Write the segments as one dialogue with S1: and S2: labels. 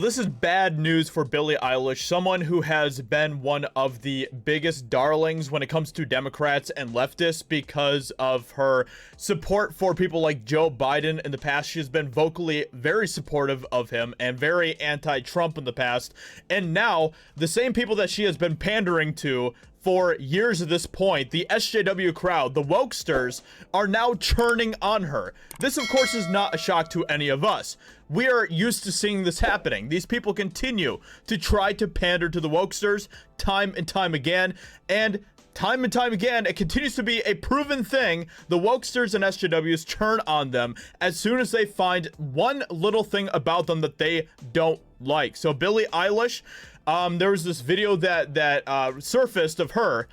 S1: This is bad news for Billie Eilish, someone who has been one of the biggest darlings when it comes to Democrats and leftists because of her support for people like Joe Biden in the past. She has been vocally very supportive of him and very anti-Trump in the past. And now, the same people that she has been pandering to for years at this point, the SJW crowd, the wokesters, are now churning on her. This, of course, is not a shock to any of us. We are used to seeing this happening. These people continue to try to pander to the wokesters time and time again, and time again, it continues to be a proven thing. The wokesters and SJWs turn on them as soon as they find one little thing about them that they don't like. So Billie Eilish, there was this video that surfaced of her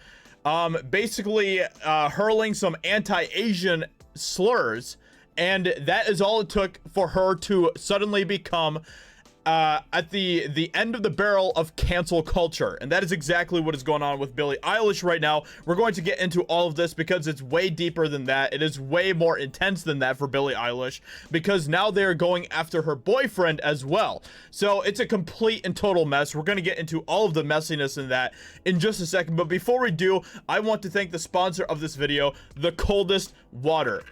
S1: basically hurling some anti-Asian slurs, and that is all it took for her to suddenly become at the end of the barrel of cancel culture. And that is exactly what is going on with Billie Eilish right now. We're going to get into all of this because it's way deeper than that. It is way more intense than that for Billie Eilish, because now they're going after her boyfriend as well. So it's a complete and total mess. We're going to get into all of the messiness in that in just a second. But before we do, I want to thank the sponsor of this video, The Coldest Water.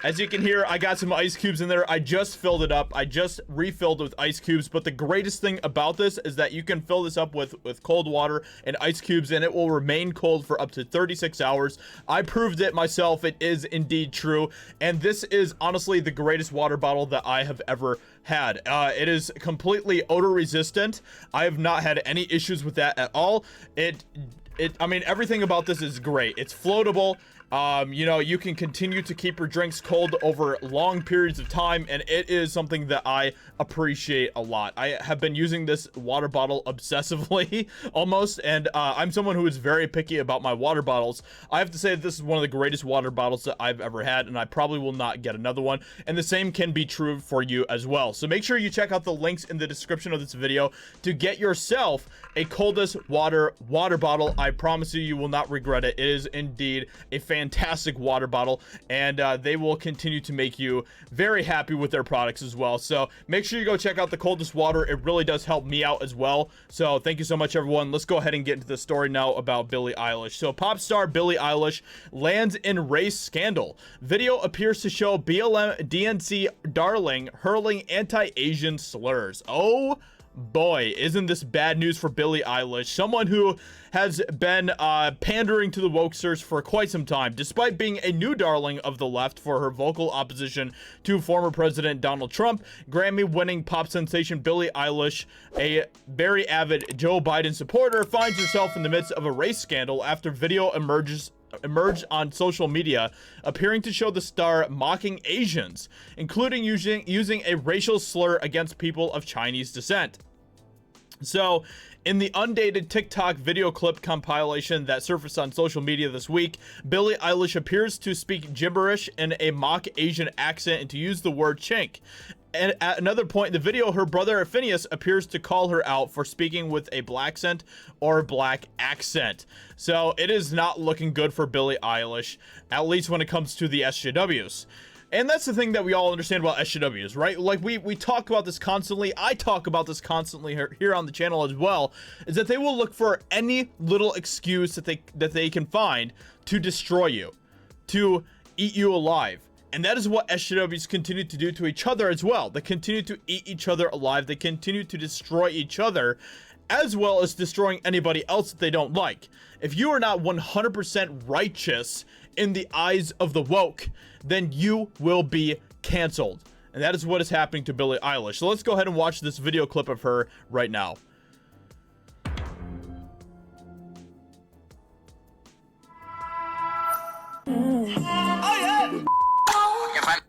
S1: As you can hear, I got some ice cubes in there. I just filled it up. I just refilled it with ice cubes. But the greatest thing about this is that you can fill this up with cold water and ice cubes, and it will remain cold for up to 36 hours. I proved it myself. It is indeed true. And this is honestly the greatest water bottle that I have ever had. It is completely odor resistant. I have not had any issues with that at all. I mean, everything about this is great. It's floatable. You know, you can continue to keep your drinks cold over long periods of time, and it is something that I appreciate a lot. I have been using this water bottle obsessively almost, and I'm someone who is very picky about my water bottles. I have to say that this is one of the greatest water bottles that I've ever had, and I probably will not get another one, and the same can be true for you as well. So make sure you check out the links in the description of this video to get yourself a Coldest water bottle. I promise you, you will not regret it. It is indeed a fantastic water bottle, and they will continue to make you very happy with their products as well. So make sure you go check out the Coldest Water. It really does help me out as well. So thank you so much, everyone. Let's go ahead and get into the story now about Billie Eilish. So pop star Billie Eilish lands in race scandal. Video appears to show BLM DNC darling hurling anti-Asian slurs. Oh boy, isn't this bad news for Billie Eilish, someone who has been pandering to the wokesters for quite some time, despite being a new darling of the left for her vocal opposition to former President Donald Trump. Grammy-winning pop sensation Billie Eilish, a very avid Joe Biden supporter, finds herself in the midst of a race scandal after video emerged on social media appearing to show the star mocking Asians, including using a racial slur against people of Chinese descent. So, in the undated TikTok video clip compilation that surfaced on social media this week, Billie Eilish appears to speak gibberish in a mock Asian accent and to use the word chink. And at another point in the video, her brother Phineas appears to call her out for speaking with a black accent. So it is not looking good for Billie Eilish, at least when it comes to the SJWs. And that's the thing that we all understand about SJWs, right? Like we talk about this constantly. I talk about this constantly here on the channel as well, is that they will look for any little excuse that they can find to destroy you, to eat you alive. And that is what SJWs continue to do to each other as well. They continue to eat each other alive. They continue to destroy each other, as well as destroying anybody else that they don't like. If you are not 100% righteous in the eyes of the woke, then you will be canceled. And that is what is happening to Billie Eilish. So let's go ahead and watch this video clip of her right now.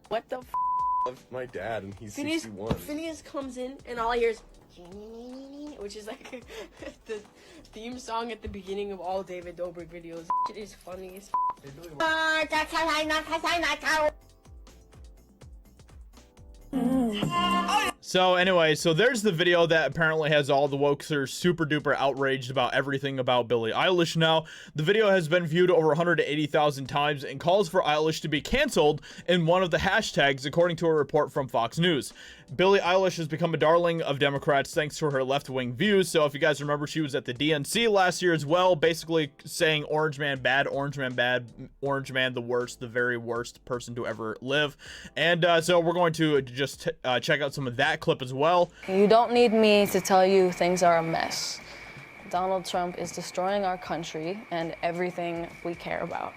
S2: What the f?
S3: Of my dad, and he's
S2: Phineas,
S3: 61.
S2: Phineas comes in, and all I hear is, which is like the theme song at the beginning of all David Dobrik videos. It is funny as
S1: So anyway, so there's the video that apparently has all the wokesters super duper outraged about everything about Billie Eilish now. The video has been viewed over 180,000 times and calls for Eilish to be canceled in one of the hashtags, according to a report from Fox News. Billie Eilish has become a darling of Democrats thanks to her left-wing views. So if you guys remember, she was at the DNC last year as well, basically saying orange man bad, orange man bad, orange man the worst, the very worst person to ever live. And so we're going to just check out some of that clip as well.
S4: You don't need me to tell you things are a mess. Donald Trump is destroying our country and everything we care about.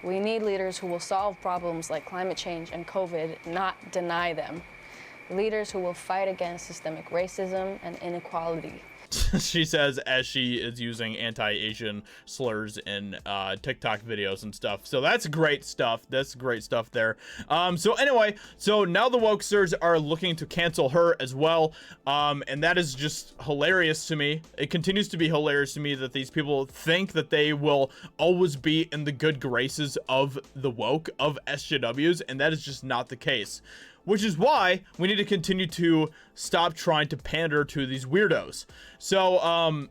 S4: We need leaders who will solve problems like climate change and COVID, not deny them. Leaders who will fight against systemic racism and inequality.
S1: She says as she is using anti-Asian slurs in TikTok videos and stuff. So that's great stuff. That's great stuff there. So anyway, so now the wokesters are looking to cancel her as well. And that is just hilarious to me. It continues to be hilarious to me that these people think that they will always be in the good graces of the woke, of SJWs, and that is just not the case. Which is why we need to continue to stop trying to pander to these weirdos. So,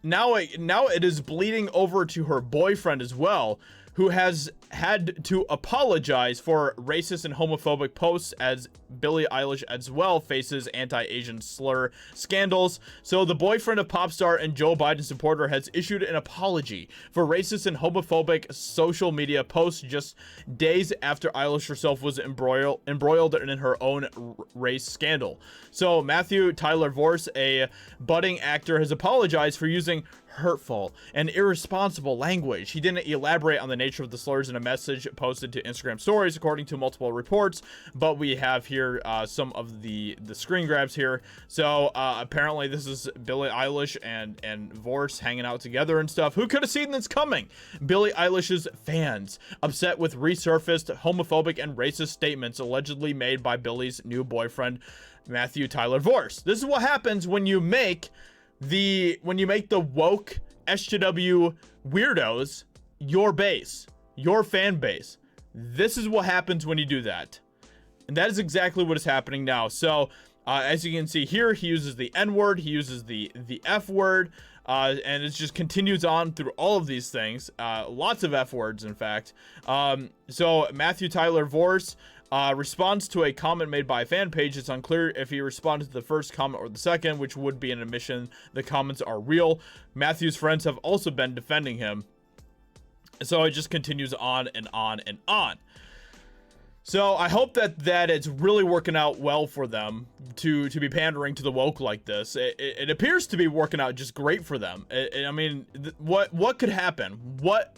S1: now it is bleeding over to her boyfriend as well, who has had to apologize for racist and homophobic posts, as Billie Eilish as well faces anti-Asian slur scandals. So the boyfriend of pop star and Joe Biden supporter has issued an apology for racist and homophobic social media posts just days after Eilish herself was embroiled in her own race scandal. So Matthew Tyler Vorse, a budding actor, has apologized for using hurtful and irresponsible language. He didn't elaborate on the nature of the slurs in a message posted to Instagram stories, according to multiple reports, but we have here some of the screen grabs here. So apparently this is Billie Eilish and Vorse hanging out together and stuff. Who could have seen this coming? Billie Eilish's fans upset with resurfaced homophobic and racist statements allegedly made by Billie's new boyfriend, Matthew Tyler Vorse. This is what happens when you make the woke SJW weirdos your base, your fan base. This is what happens when you do that, and that is exactly what is happening now. So as you can see here, he uses the N-word, he uses the F word, and it just continues on through all of these things. Lots of F words, in fact. So Matthew Tyler Vorse responds to a comment made by a fan page. It's unclear if he responded to the first comment or the second, which would be an admission the comments are real. Matthew's friends have also been defending him. So it just continues on and on and on. So I hope that it's really working out well for them to be pandering to the woke like this. It appears to be working out just great for them. I mean, what could happen? What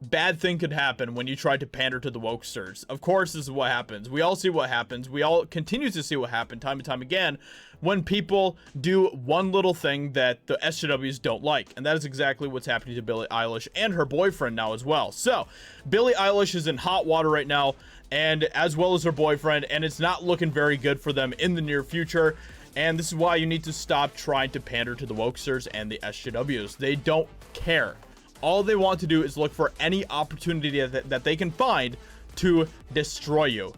S1: bad thing could happen when you try to pander to the wokesters? Of course, this is what happens. We all see what happens. We all continue to see what happened time and time again when people do one little thing that the SJWs don't like. And that is exactly what's happening to Billie Eilish and her boyfriend now as well. So Billie Eilish is in hot water right now, and as well as her boyfriend, and it's not looking very good for them in the near future. And this is why you need to stop trying to pander to the wokesters and the SJWs. They don't care. All they want to do is look for any opportunity that they can find to destroy you.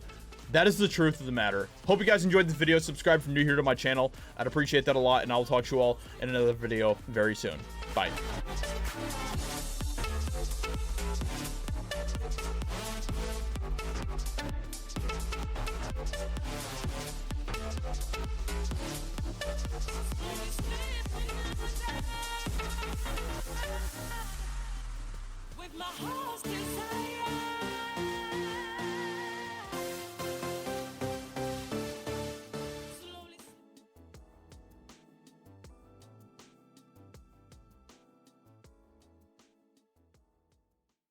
S1: That is the truth of the matter. Hope you guys enjoyed this video. Subscribe if you're new here to my channel. I'd appreciate that a lot, and I'll talk to you all in another video very soon. Bye.
S5: With my heart's desire.